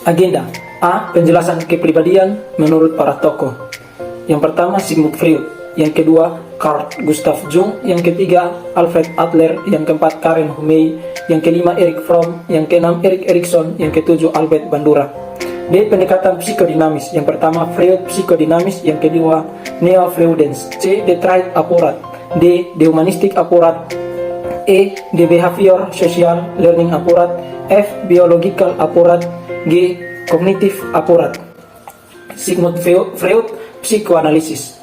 Agenda A. Penjelasan kepribadian menurut para tokoh. Yang pertama Sigmund Freud, yang kedua Carl Gustav Jung, yang ketiga Alfred Adler, yang keempat Karen Humey, yang kelima Erich Fromm, yang keenam Erik Erikson, yang ketujuh Albert Bandura. B. Pendekatan psikodinamis. Yang pertama Freud psikodinamis, yang kedua Neo-Freudens. C. The Trait Apparat. D. The Humanistic Apparat. E. The Behavior Social Learning Apparat. F. Biological Apparat. G. Cognitive Apparat. Sigmund Freud psikoanalisis.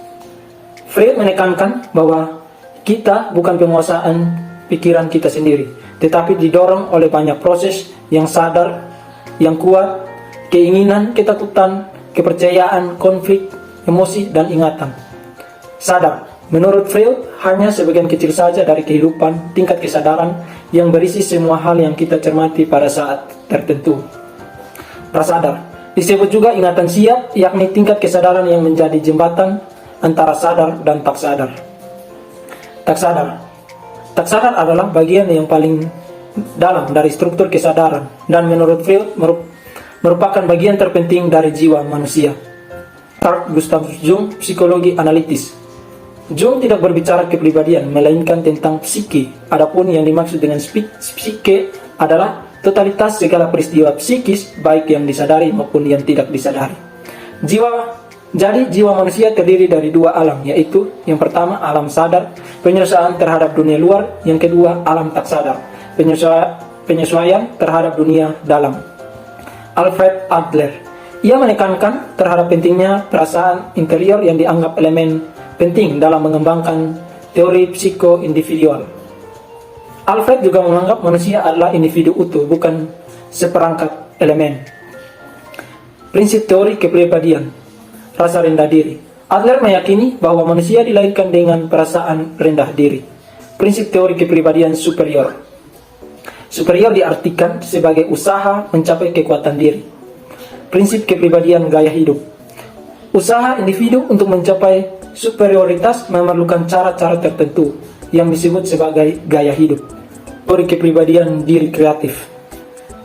Freud menekankan bahwa kita bukan penguasaan pikiran kita sendiri, tetapi didorong oleh banyak proses yang sadar, yang kuat, keinginan, ketakutan, kepercayaan, konflik, emosi, dan ingatan. Sadar, menurut Freud, hanya sebagian kecil saja dari kehidupan tingkat kesadaran yang berisi semua hal yang kita cermati pada saat tertentu. Prasadar disebut juga ingatan siap, yakni tingkat kesadaran yang menjadi jembatan antara sadar dan tak sadar. Tak sadar. Tak sadar adalah bagian yang paling dalam dari struktur kesadaran dan menurut Freud merupakan bagian terpenting dari jiwa manusia. Carl Gustav Jung, psikologi analitis. Jung tidak berbicara kepribadian, melainkan tentang psike. Adapun yang dimaksud dengan psike adalah totalitas segala peristiwa psikis, baik yang disadari maupun yang tidak disadari. Jadi jiwa manusia terdiri dari dua alam, yaitu yang pertama alam sadar, penyelesaian terhadap dunia luar, yang kedua alam tak sadar, penyesuaian terhadap dunia dalam. Alfred Adler, ia menekankan terhadap pentingnya perasaan interior yang dianggap elemen penting dalam mengembangkan teori psiko-individual. Alfred juga menganggap manusia adalah individu utuh, bukan seperangkat elemen. Prinsip teori kepribadian, rasa rendah diri. Adler meyakini bahwa manusia dilahirkan dengan perasaan rendah diri. Prinsip teori kepribadian superior. Superior diartikan sebagai usaha mencapai kekuatan diri. Prinsip kepribadian gaya hidup. Usaha individu untuk mencapai superioritas memerlukan cara-cara tertentu yang disebut sebagai gaya hidup. Teori kepribadian diri kreatif.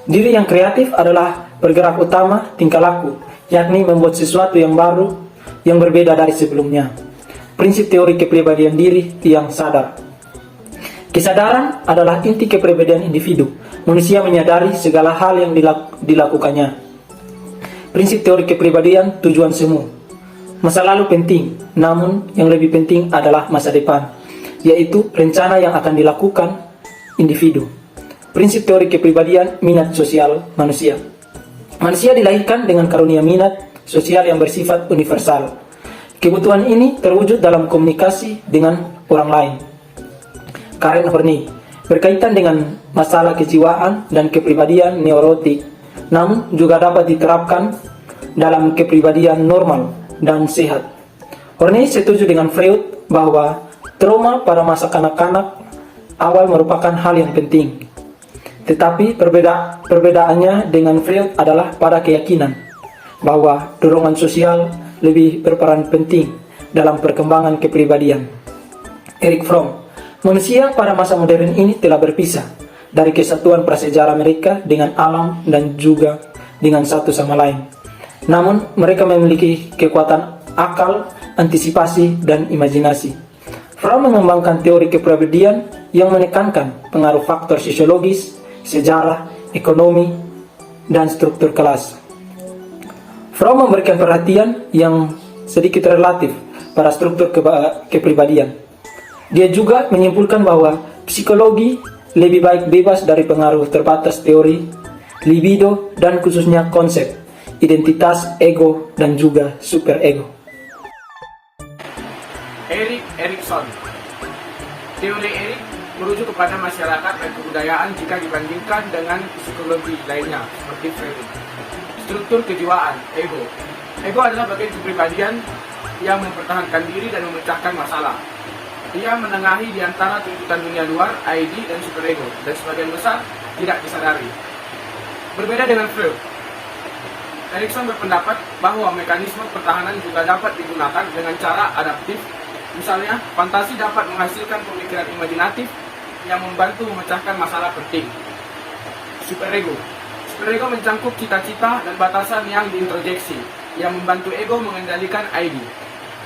Diri yang kreatif adalah bergerak utama tingkah laku, yakni membuat sesuatu yang baru, yang berbeda dari sebelumnya. Prinsip teori kepribadian diri yang sadar. Kesadaran adalah inti kepribadian individu. Manusia menyadari segala hal yang dilakukannya. Prinsip teori kepribadian tujuan semu. Masa lalu penting, namun yang lebih penting adalah masa depan, yaitu rencana yang akan dilakukan individu. Prinsip teori kepribadian minat sosial manusia. Manusia dilahirkan dengan karunia minat sosial yang bersifat universal. Kebutuhan ini terwujud dalam komunikasi dengan orang lain. Karen Horney, berkaitan dengan masalah kejiwaan dan kepribadian neurotik, namun juga dapat diterapkan dalam kepribadian normal dan sehat. Horney setuju dengan Freud bahwa trauma pada masa kanak-kanak awal merupakan hal yang penting. Tetapi perbedaannya dengan Freud adalah pada keyakinan bahwa dorongan sosial lebih berperan penting dalam perkembangan kepribadian. Erich Fromm, manusia pada masa modern ini telah berpisah dari kesatuan prasejarah mereka dengan alam dan juga dengan satu sama lain. Namun mereka memiliki kekuatan akal, antisipasi, dan imajinasi. Fromm mengembangkan teori kepribadian yang menekankan pengaruh faktor sosiologis, sejarah, ekonomi, dan struktur kelas. Fromm memberikan perhatian yang sedikit relatif pada struktur kepribadian. Dia juga menyimpulkan bahwa psikologi lebih baik bebas dari pengaruh terbatas teori, libido, dan khususnya konsep, identitas, ego, dan juga superego. Erik Erikson. Teori Erik merujuk kepada masyarakat dan kebudayaan jika dibandingkan dengan psikologi lainnya seperti Freud. Struktur kejiwaan, ego. Ego adalah bagian kepribadian yang mempertahankan diri dan memecahkan masalah. Ia menengahi di antara tuntutan dunia luar, ID, dan superego, dan sebagian besar tidak disadari. Berbeda dengan Freud, Erikson berpendapat bahwa mekanisme pertahanan juga dapat digunakan dengan cara adaptif. Misalnya, fantasi dapat menghasilkan pemikiran imajinatif yang membantu memecahkan masalah penting. Superego. Superego mencangkup cita-cita dan batasan yang diintrojeksi, yang membantu ego mengendalikan ID.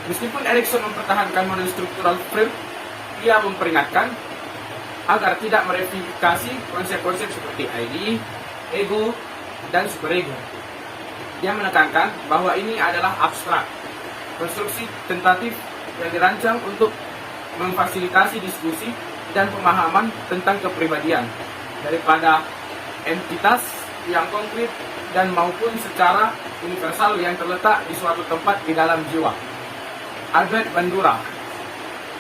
Meskipun Erikson mempertahankan model struktural Freud, ia memperingatkan agar tidak mereplikasi konsep-konsep seperti ID, ego, dan superego. Dia menekankan bahwa ini adalah abstrak, konstruksi tentatif yang dirancang untuk memfasilitasi diskusi dan pemahaman tentang kepribadian daripada entitas yang konkret dan maupun secara universal yang terletak di suatu tempat di dalam jiwa. Albert Bandura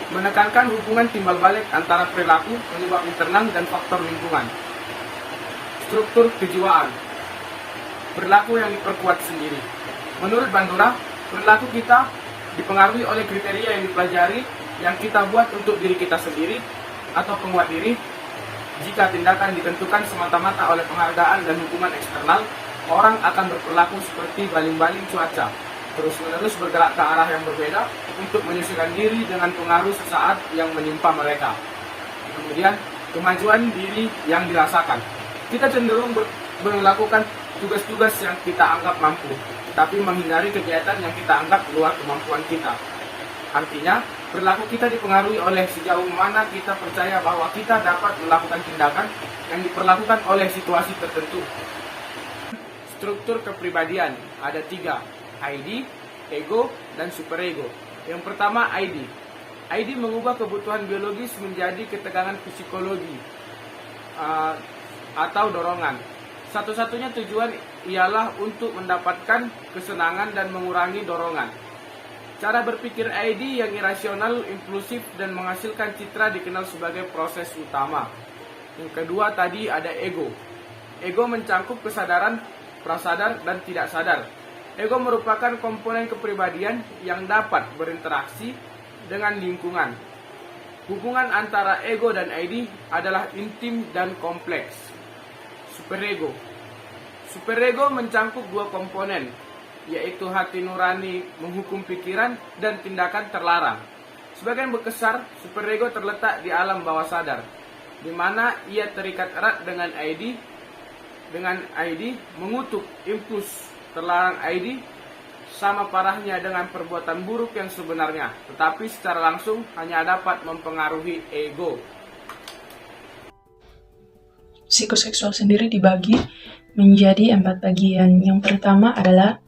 menekankan hubungan timbal balik antara perilaku, penyebab internal, dan faktor lingkungan. Struktur kejiwaan, perilaku yang diperkuat sendiri. Menurut Bandura, perilaku kita dipengaruhi oleh kriteria yang dipelajari yang kita buat untuk diri kita sendiri atau penguat diri. Jika tindakan ditentukan semata-mata oleh penghargaan dan hukuman eksternal, orang akan berperilaku seperti baling-baling cuaca, terus-menerus bergerak ke arah yang berbeda untuk menyesuaikan diri dengan pengaruh sesaat yang menimpa mereka. Kemudian, kemajuan diri yang dirasakan. Kita cenderung melakukan tugas-tugas yang kita anggap mampu, tetapi menghindari kegiatan yang kita anggap luar kemampuan kita. Artinya, perilaku kita dipengaruhi oleh sejauh mana kita percaya bahwa kita dapat melakukan tindakan yang diperlakukan oleh situasi tertentu. Struktur kepribadian ada 3, ID, ego, dan superego. Yang pertama, ID. ID mengubah kebutuhan biologis menjadi ketegangan psikologi atau dorongan. Satu-satunya tujuan ialah untuk mendapatkan kesenangan dan mengurangi dorongan. Cara berpikir ID yang irasional, impulsif, dan menghasilkan citra dikenal sebagai proses utama. Yang kedua tadi ada ego. Ego mencangkup kesadaran, prasadar, dan tidak sadar. Ego merupakan komponen kepribadian yang dapat berinteraksi dengan lingkungan. Hubungan antara ego dan ID adalah intim dan kompleks. Superego. Superego mencangkup 2 komponen, yaitu hati nurani menghukum pikiran dan tindakan terlarang. Sebagian besar superego terletak di alam bawah sadar, di mana ia terikat erat dengan ID. Dengan ID mengutuk impuls terlarang ID sama parahnya dengan perbuatan buruk yang sebenarnya, tetapi secara langsung hanya dapat mempengaruhi ego. Psikoseksual sendiri dibagi menjadi 4 bagian. Yang pertama adalah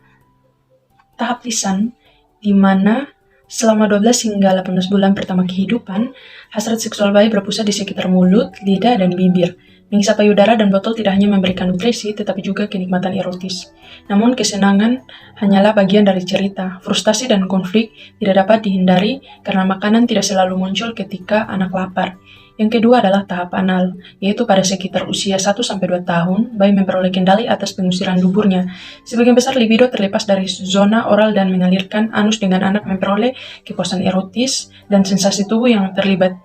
tahap lisan, di mana selama 12 hingga 18 bulan pertama kehidupan, hasrat seksual bayi berpusat di sekitar mulut, lidah, dan bibir. Menghisap payudara dan botol tidak hanya memberikan nutrisi, tetapi juga kenikmatan erotis. Namun, kesenangan hanyalah bagian dari cerita. Frustasi dan konflik tidak dapat dihindari karena makanan tidak selalu muncul ketika anak lapar. Yang kedua adalah tahap anal, yaitu pada sekitar usia 1-2 tahun, bayi memperoleh kendali atas pengusiran duburnya. Sebagian besar libido terlepas dari zona oral dan mengalirkan anus dengan anak memperoleh kepuasan erotis dan sensasi tubuh yang terlibat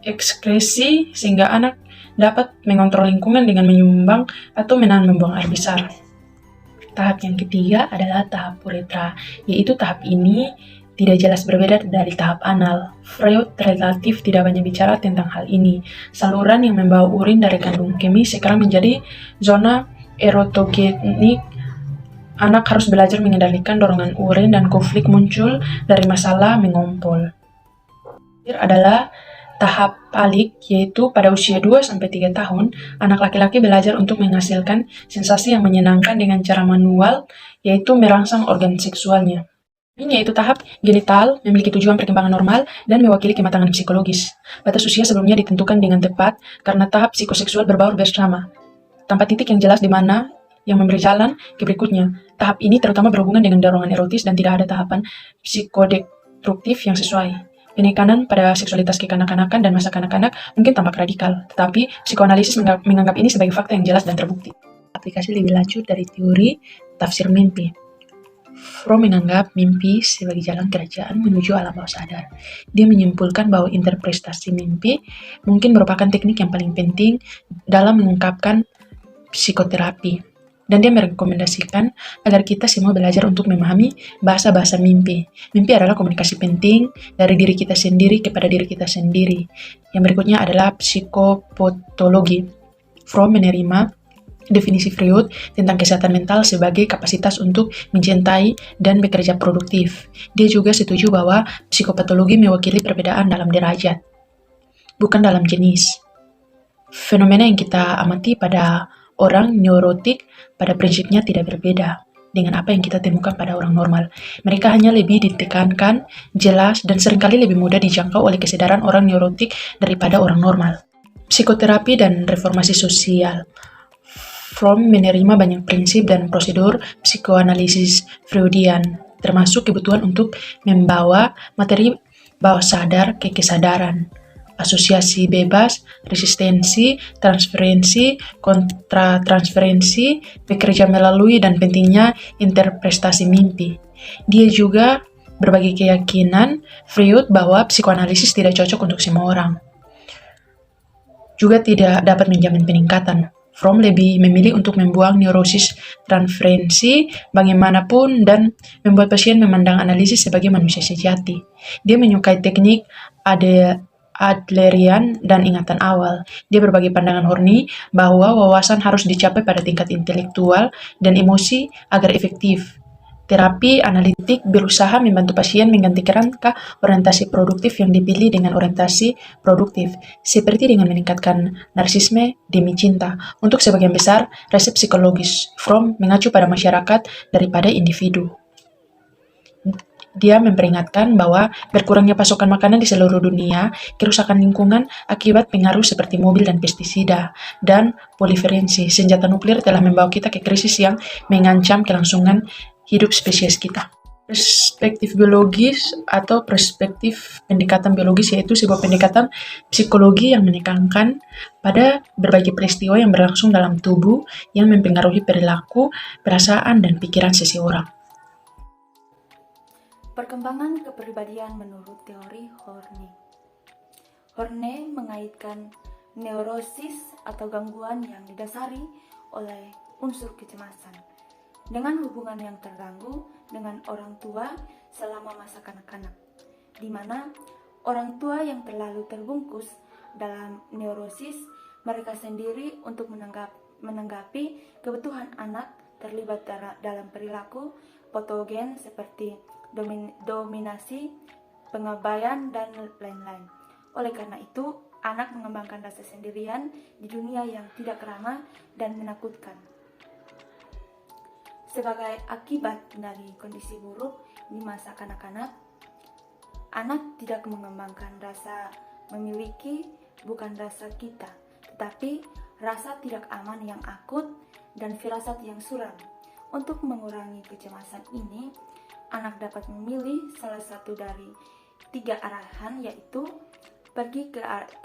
ekskresi sehingga anak dapat mengontrol lingkungan dengan menyumbang atau menahan membuang air besar. Tahap yang ketiga adalah tahap uretra, yaitu tahap ini tidak jelas berbeda dari tahap anal. Freud relatif tidak banyak bicara tentang hal ini. Saluran yang membawa urin dari kandung kemih sekarang menjadi zona erotogenik. Anak harus belajar mengendalikan dorongan urin dan konflik muncul dari masalah mengompol. Terakhir adalah tahap palik, yaitu pada usia 2-3 tahun, anak laki-laki belajar untuk menghasilkan sensasi yang menyenangkan dengan cara manual, yaitu merangsang organ seksualnya. Ini yaitu tahap genital, memiliki tujuan perkembangan normal, dan mewakili kematangan psikologis. Batas usia sebelumnya ditentukan dengan tepat karena tahap psikoseksual berbaur bersama. Tanpa titik yang jelas di mana yang memberi jalan ke berikutnya. Tahap ini terutama berhubungan dengan dorongan erotis dan tidak ada tahapan psikodestruktif yang sesuai. Penekanan pada seksualitas kekanak-kanakan dan masa kanak-kanak mungkin tampak radikal, tetapi psikoanalisis menganggap ini sebagai fakta yang jelas dan terbukti. Aplikasi lebih lanjut dari teori tafsir mimpi. Freud menganggap mimpi sebagai jalan kerajaan menuju alam bawah sadar. Dia menyimpulkan bahwa interpretasi mimpi mungkin merupakan teknik yang paling penting dalam mengungkapkan psikoterapi. Dan dia merekomendasikan agar kita semua belajar untuk memahami bahasa-bahasa mimpi. Mimpi adalah komunikasi penting dari diri kita sendiri kepada diri kita sendiri. Yang berikutnya adalah psikopatologi. Freud menerima definisi Freud tentang kesehatan mental sebagai kapasitas untuk mencintai dan bekerja produktif. Dia juga setuju bahwa psikopatologi mewakili perbedaan dalam derajat, bukan dalam jenis. Fenomena yang kita amati pada orang neurotik pada prinsipnya tidak berbeda dengan apa yang kita temukan pada orang normal. Mereka hanya lebih ditekankan, jelas, dan seringkali lebih mudah dijangkau oleh kesadaran orang neurotik daripada orang normal. Psikoterapi dan reformasi sosial. Fromm menerima banyak prinsip dan prosedur psikoanalisis Freudian, termasuk kebutuhan untuk membawa materi bawah sadar ke kesadaran, asosiasi bebas, resistensi, transferensi, kontratransferensi, bekerja melalui dan pentingnya interpretasi mimpi. Dia juga berbagi keyakinan Freud bahwa psikoanalisis tidak cocok untuk semua orang. Juga tidak dapat menjamin peningkatan. Fromm lebih memilih untuk membuang neurosis transferensi bagaimanapun dan membuat pasien memandang analisis sebagai manusia sejati. Dia menyukai teknik Adlerian dan ingatan awal. Dia berbagi pandangan Horny bahwa wawasan harus dicapai pada tingkat intelektual dan emosi agar efektif. Terapi analitik berusaha membantu pasien menggantikan orientasi produktif yang dipilih dengan orientasi produktif, seperti dengan meningkatkan narsisme demi cinta. Untuk sebagian besar resep psikologis, Fromm mengacu pada masyarakat daripada individu. Dia memperingatkan bahwa berkurangnya pasokan makanan di seluruh dunia, kerusakan lingkungan akibat pengaruh seperti mobil dan pestisida, dan proliferasi senjata nuklir telah membawa kita ke krisis yang mengancam kelangsungan hidup spesies kita. Perspektif biologis atau perspektif pendekatan biologis yaitu sebuah pendekatan psikologi yang menekankan pada berbagai peristiwa yang berlangsung dalam tubuh yang mempengaruhi perilaku, perasaan, dan pikiran seseorang. Perkembangan kepribadian menurut teori Horny. Horny mengaitkan neurosis atau gangguan yang didasari oleh unsur kecemasan dengan hubungan yang terganggu dengan orang tua selama masa kanak-kanak, di mana orang tua yang terlalu terbungkus dalam neurosis mereka sendiri untuk menanggapi kebutuhan anak terlibat dalam perilaku patogen seperti dominasi, pengabaian, dan lain-lain. Oleh karena itu, anak mengembangkan rasa sendirian di dunia yang tidak ramah dan menakutkan. Sebagai akibat dari kondisi buruk di masa kanak-kanak, anak tidak mengembangkan rasa memiliki, bukan rasa kita, tetapi rasa tidak aman yang akut dan firasat yang suram. Untuk mengurangi kecemasan ini, anak dapat memilih salah satu dari 3 arahan, yaitu pergi ke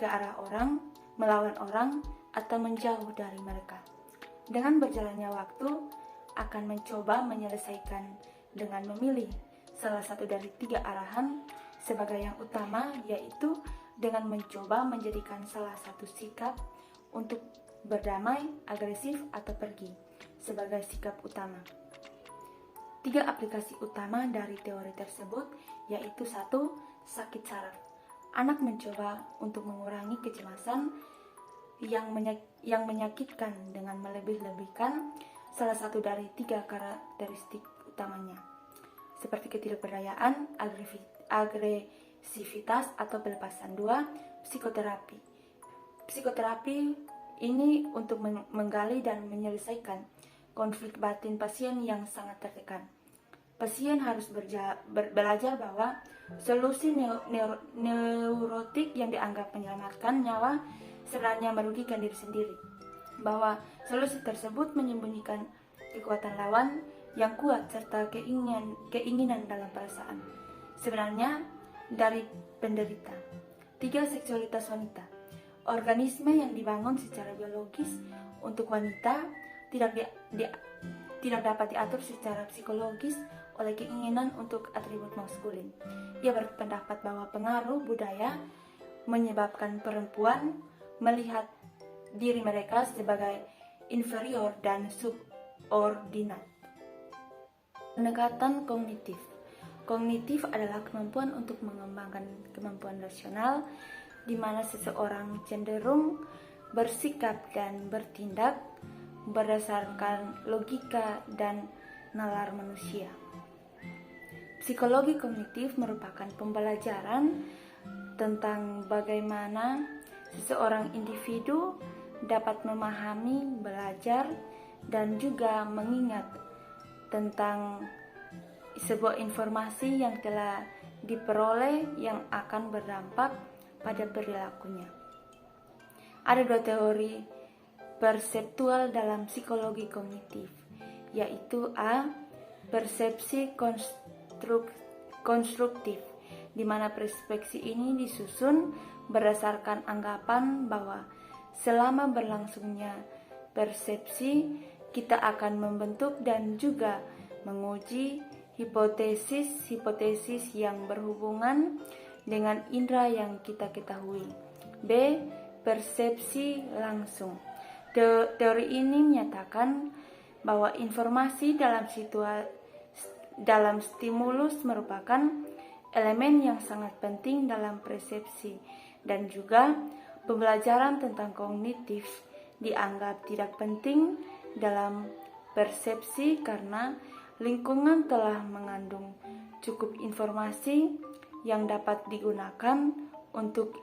arah orang, melawan orang, atau menjauh dari mereka. Dengan berjalannya waktu, akan mencoba menyelesaikan dengan memilih salah satu dari 3 arahan sebagai yang utama, yaitu dengan mencoba menjadikan salah satu sikap untuk berdamai, agresif, atau pergi sebagai sikap utama. 3 aplikasi utama dari teori tersebut yaitu 1. Sakit saraf. Anak mencoba untuk mengurangi kecemasan yang menyakitkan dengan melebih-lebihkan salah satu dari 3 karakteristik utamanya, seperti ketidakberdayaan, agresivitas, atau pelepasan. 2. Psikoterapi. Psikoterapi ini untuk menggali dan menyelesaikan konflik batin pasien yang sangat tertekan. Pasien harus belajar bahwa solusi neurotik yang dianggap menyelamatkan nyawa sebenarnya merugikan diri sendiri, bahwa solusi tersebut menyembunyikan kekuatan lawan yang kuat serta keinginan dalam perasaan sebenarnya dari penderita. 3. Seksualitas wanita. Organisme yang dibangun secara biologis untuk wanita tidak dapat diatur secara psikologis oleh keinginan untuk atribut maskulin. Ia berpendapat bahwa pengaruh budaya menyebabkan perempuan melihat diri mereka sebagai inferior dan subordinat. Pendekatan kognitif. Kognitif adalah kemampuan untuk mengembangkan kemampuan rasional di mana seseorang cenderung bersikap dan bertindak berdasarkan logika dan nalar manusia. Psikologi kognitif merupakan pembelajaran tentang bagaimana seseorang individu dapat memahami, belajar, dan juga mengingat tentang sebuah informasi yang telah diperoleh yang akan berdampak pada perilakunya. Ada dua teori perseptual dalam psikologi kognitif, yaitu A. Persepsi konstruktif, di mana persepsi ini disusun berdasarkan anggapan bahwa selama berlangsungnya persepsi, kita akan membentuk dan juga menguji hipotesis-hipotesis yang berhubungan dengan indera yang kita ketahui. B. Persepsi langsung. Teori ini menyatakan bahwa informasi dalam stimulus merupakan elemen yang sangat penting dalam persepsi, dan juga pembelajaran tentang kognitif dianggap tidak penting dalam persepsi karena lingkungan telah mengandung cukup informasi yang dapat digunakan untuk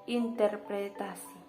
interpretasi.